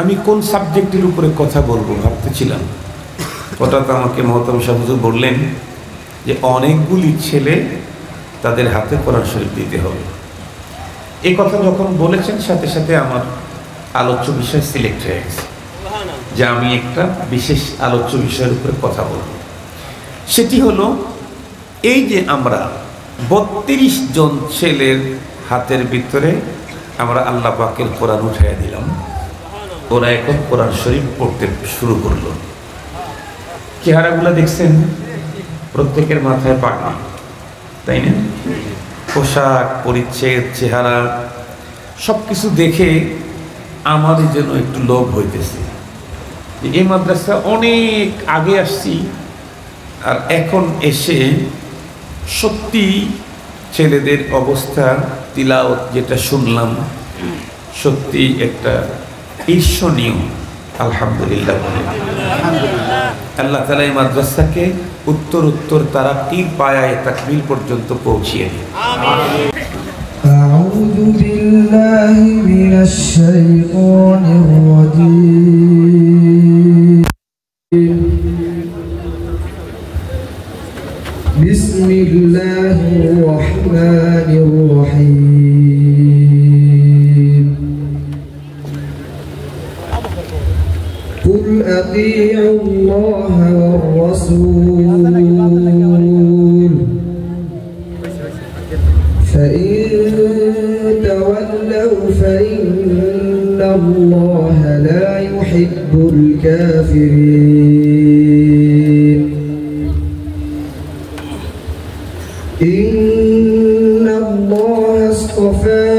আমি কোন সাবজেক্টের উপরে কথা বলবো ভাবতেছিলাম, হঠাৎ আমাকে মহতাম সাহেব হুজুর বললেন যে অনেকগুলি ছেলে তাদের হাতে কোরআন শরীফ দিতে হবে। এই কথা যখন বলেছেন সাথে সাথে আমার আলোচ্য বিষয় সিলেক্ট হয়ে গেছে যে আমি একটা বিশেষ আলোচ্য বিষয়ের উপরে কথা বলব। সেটি হলো এই যে আমরা 32 জন ছেলের হাতের ভিতরে আমরা আল্লাহ পাকের কোরআন উঠাইয়া দিলাম, ওরা এখন কোরআন শরীফ পড়তে শুরু করলো। চেহারাগুলো দেখছেন, প্রত্যেকের মাথায় পাগড়ি, তাই না? পোশাক পরিচ্ছদ চেহারা সব কিছু দেখে আমাদের যেন একটু লোভ হইতেছে। এই মাদ্রাসা অনেক আগে আসছি আর এখন এসে সত্যি ছেলেদের অবস্থা তিলাওয়াত যেটা শুনলাম সত্যি একটা ঈর্ষণীয়। আলহামদুলিল্লাহ, আল্লাহ তাআলা এই মাদ্রাসাকে উত্তর তারাক্কির পায়ায় তাকমিল পর্যন্ত পৌঁছিয়ে দিন। আউযু বিল্লাহি মিনাশ শাইতানির রাজীম। বিসমিল্লাহির রাহমানির রাহিম। কুল আতিউল্লাহা ওয়ার রাসূল فإن تولوا فإن الله لا يحب الكافرين. إن الله اصطفى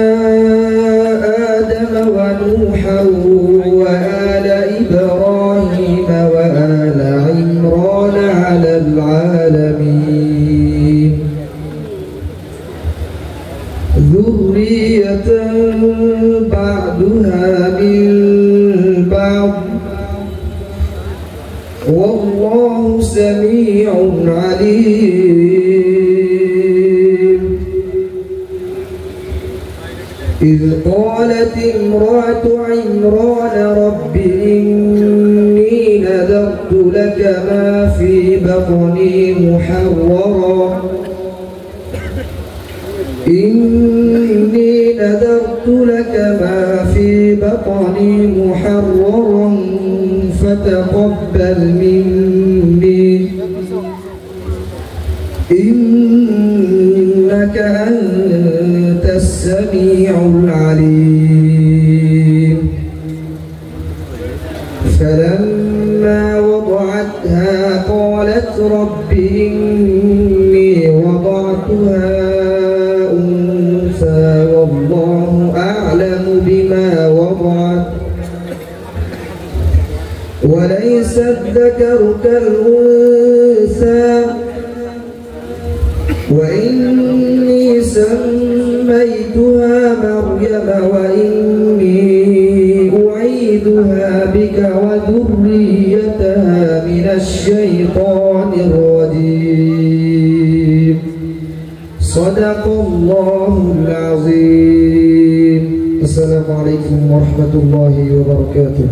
آدم ونوحا وآل إبراهيم وآل عمران على العالمين ذرية بعضها من بعض والله سميع عليم. إذ قالت امرأة عمران رب إني نذرت لك ما في بطني محررا إني نذرت لك ما في بطني محررا فتقبل مني إنك أنت السميع العليم. فلما وضعتها قالت رب إني وضعتها والله أعلم بما وضعت وليس الذكر كالأنثى وإني سميتها مريم وإني أعيذها بك وذريتها من الشيطان الرجيم. صدق الله العظيم. السلام عليكم ورحمة الله وبركاته.